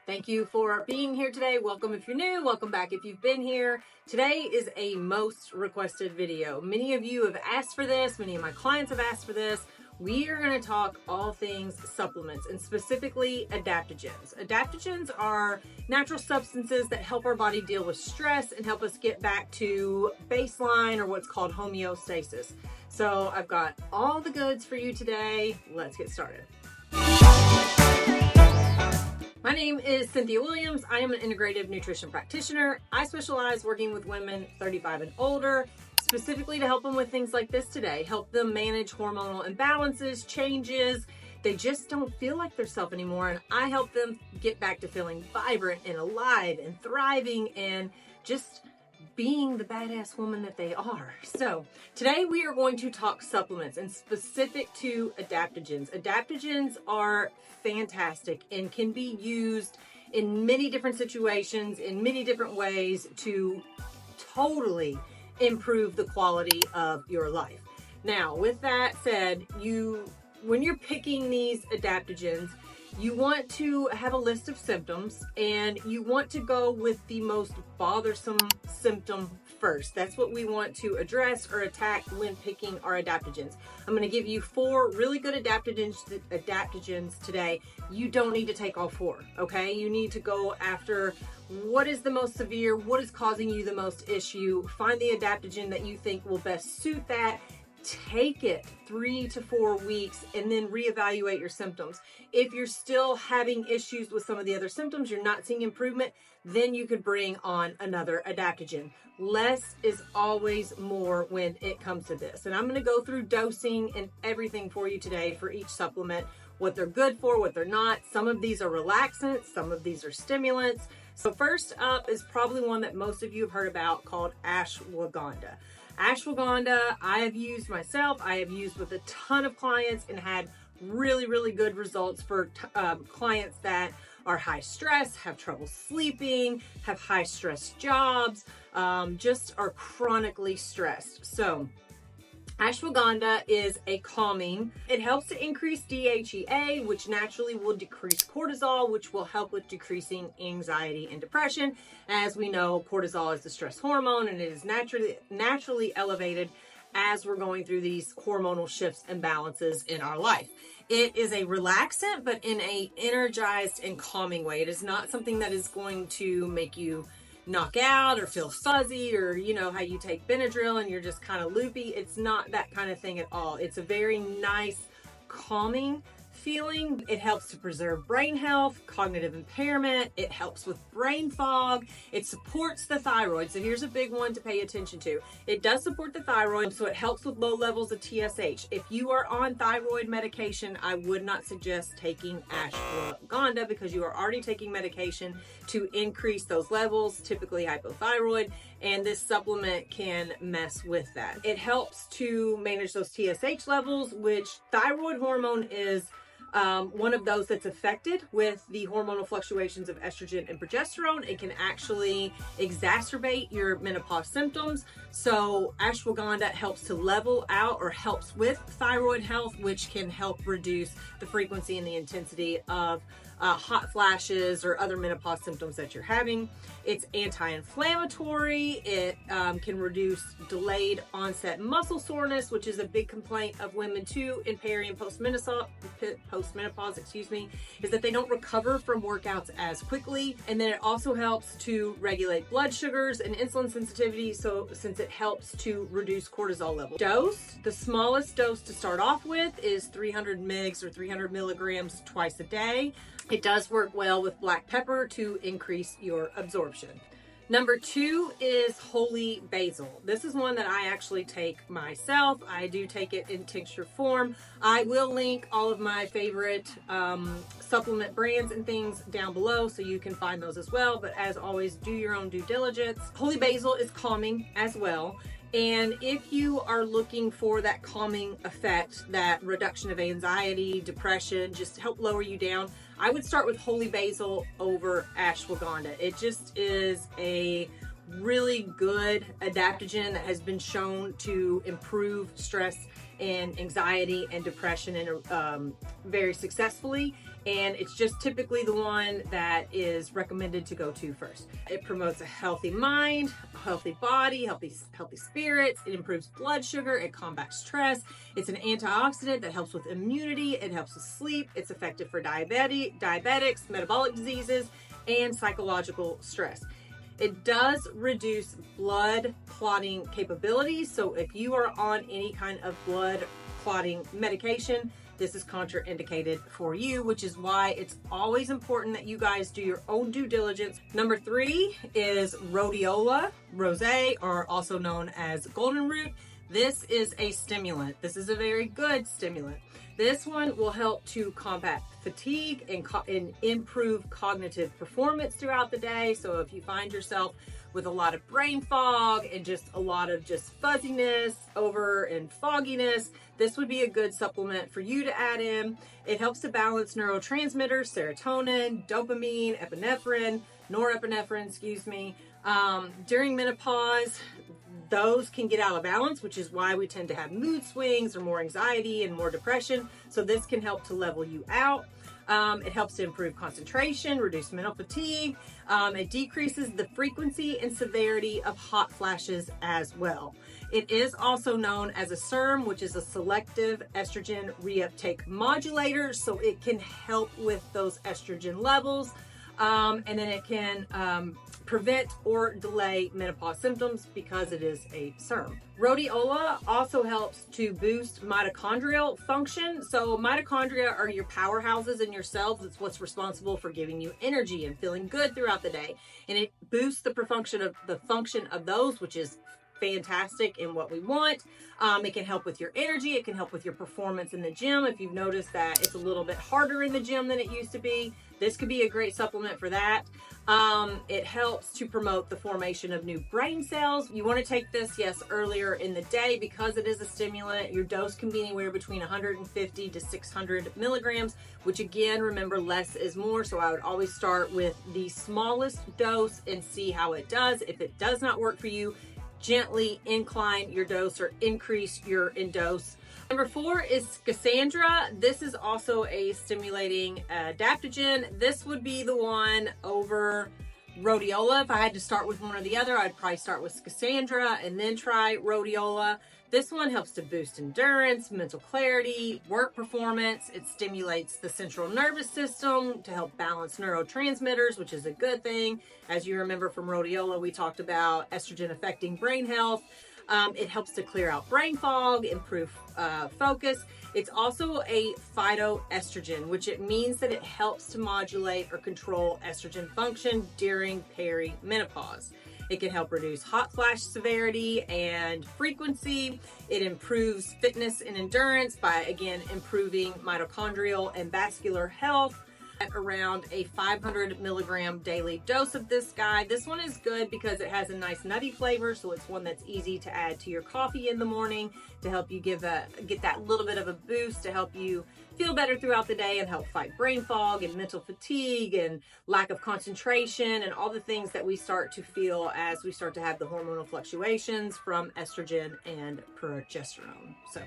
Thank you for being here today. Welcome if you're new, welcome back if you've been here. Today is a most requested video. Many of you have asked for this, many of my clients have asked for this. We are going to talk all things supplements and specifically adaptogens. Adaptogens are natural substances that help our body deal with stress and help us get back to baseline or what's called homeostasis. So I've got all the goods for you today. Let's get started. My name is Cynthia Williams. I am an integrative nutrition practitioner. I specialize working with women 35 and older, specifically to help them with things like this today. Help them manage hormonal imbalances, changes. They just don't feel like their self anymore. And I help them get back to feeling vibrant and alive and thriving and just being the badass woman that they are. So today we are going to talk supplements and specific to adaptogens. Adaptogens are fantastic and can be used in many different situations, in many different ways to totally improve the quality of your life. Now, with that said, when you're picking these adaptogens, you want to have a list of symptoms and you want to go with the most bothersome symptom first. That's what we want to address or attack when picking our adaptogens. I'm going to give you 4 really good adaptogens today. You don't need to take all 4, okay? You need to go after what is the most severe, what is causing you the most issue, find the adaptogen that you think will best suit that. Take it 3 to 4 weeks and then reevaluate your symptoms. If you're still having issues with some of the other symptoms, you're not seeing improvement, then you could bring on another adaptogen. Less is always more when it comes to this. And I'm going to go through dosing and everything for you today for each supplement, what they're good for, what they're not. Some of these are relaxants, some of these are stimulants. So first up is probably one that most of you have heard about called ashwagandha. Ashwagandha, I have used myself. I have used with a ton of clients and had really, really good results for clients that are high stress, have trouble sleeping, have high stress jobs, just are chronically stressed. So ashwagandha is a calming. It helps to increase DHEA, which naturally will decrease cortisol, which will help with decreasing anxiety and depression. As we know, cortisol is the stress hormone and it is naturally elevated as we're going through these hormonal shifts and balances in our life. It is a relaxant, but in a energized and calming way. It is not something that is going to make you knock out or feel fuzzy, or you know how you take Benadryl and you're just kind of loopy. It's not that kind of thing at all. It's a very nice calming feeling. It helps to preserve brain health, cognitive impairment. It helps with brain fog. It supports the thyroid. So here's a big one to pay attention to. It does support the thyroid, so it helps with low levels of TSH. If you are on thyroid medication, I would not suggest taking ashwagandha because you are already taking medication to increase those levels, typically hypothyroid, and this supplement can mess with that. It helps to manage those TSH levels, which thyroid hormone is one of those that's affected with the hormonal fluctuations of estrogen and progesterone. It can actually exacerbate your menopause symptoms. So ashwagandha helps to level out or helps with thyroid health, which can help reduce the frequency and the intensity of hot flashes or other menopause symptoms that you're having. It's anti-inflammatory. It can reduce delayed onset muscle soreness, which is a big complaint of women too in peri and postmenopause, is that they don't recover from workouts as quickly. And then it also helps to regulate blood sugars and insulin sensitivity, so since it helps to reduce cortisol levels. Dose, the smallest dose to start off with is 300 mg or 300 milligrams twice a day. It does work well with black pepper to increase your absorption. Number 2 is holy basil. This is one that I actually take myself. I do take it in tincture form. I will link all of my favorite supplement brands and things down below so you can find those as well. But as always, do your own due diligence. Holy basil is calming as well. And if you are looking for that calming effect, that reduction of anxiety, depression, just to help lower you down, I would start with holy basil over ashwagandha. It just is a really good adaptogen that has been shown to improve stress in anxiety and depression and very successfully. And it's just typically the one that is recommended to go to first. It promotes a healthy mind, a healthy body, healthy spirits. It improves blood sugar. It combats stress. It's an antioxidant that helps with immunity. It helps with sleep. It's effective for diabetics, metabolic diseases, and psychological stress. It does reduce blood clotting capabilities. So if you are on any kind of blood clotting medication, this is contraindicated for you, which is why it's always important that you guys do your own due diligence. Number 3 is Rhodiola rosé, or also known as golden root. This is a stimulant. This is a very good stimulant. This one will help to combat fatigue and improve cognitive performance throughout the day. So if you find yourself with a lot of brain fog and just a lot of just fuzziness and fogginess, this would be a good supplement for you to add in. It helps to balance neurotransmitters, serotonin, dopamine, norepinephrine, during menopause. Those can get out of balance, which is why we tend to have mood swings or more anxiety and more depression. So this can help to level you out. It helps to improve concentration, reduce mental fatigue. It decreases the frequency and severity of hot flashes as well. It is also known as a SERM, which is a selective estrogen reuptake modulator. So it can help with those estrogen levels. And then it can prevent or delay menopause symptoms because it is a SERM. Rhodiola also helps to boost mitochondrial function. So mitochondria are your powerhouses in your cells. It's what's responsible for giving you energy and feeling good throughout the day. And it boosts the function of those, which is fantastic and what we want. It can help with your energy. It can help with your performance in the gym. If you've noticed that it's a little bit harder in the gym than it used to be, this could be a great supplement for that. It helps to promote the formation of new brain cells. You want to take this, yes, earlier in the day because it is a stimulant. Your dose can be anywhere between 150 to 600 milligrams, which again, remember, less is more. So I would always start with the smallest dose and see how it does. If it does not work for you, gently incline your dose or increase your dose. Number 4 is Schisandra. This is also a stimulating adaptogen. This would be the one over Rhodiola. If I had to start with one or the other, I'd probably start with Schisandra and then try Rhodiola. This one helps to boost endurance, mental clarity, work performance. It stimulates the central nervous system to help balance neurotransmitters, which is a good thing. As you remember from Rhodiola, we talked about estrogen affecting brain health. It helps to clear out brain fog, improve focus. It's also a phytoestrogen, which it means that it helps to modulate or control estrogen function during perimenopause. It can help reduce hot flash severity and frequency. It improves fitness and endurance by, again, improving mitochondrial and vascular health. At around a 500 milligram daily dose of this guy. This one is good because it has a nice nutty flavor, so it's one that's easy to add to your coffee in the morning to help you get that little bit of a boost to help you feel better throughout the day and help fight brain fog and mental fatigue and lack of concentration and all the things that we start to feel as we start to have the hormonal fluctuations from estrogen and progesterone. So,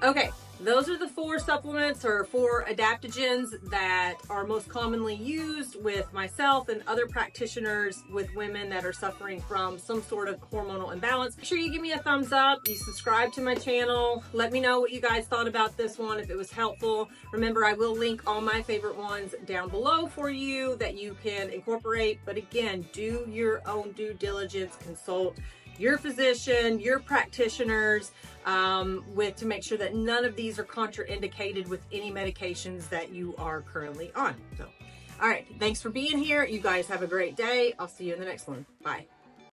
okay, those are the 4 supplements or 4 adaptogens that are most commonly used with myself and other practitioners with women that are suffering from some sort of hormonal imbalance. Make sure you give me a thumbs up, you subscribe to my channel, let me know what you guys thought about this one, if it was helpful. Remember, I will link all my favorite ones down below for you that you can incorporate. But again, do your own due diligence, consult your physician, your practitioners, to make sure that none of these are contraindicated with any medications that you are currently on. So, all right, thanks for being here. You guys have a great day. I'll see you in the next one. Bye.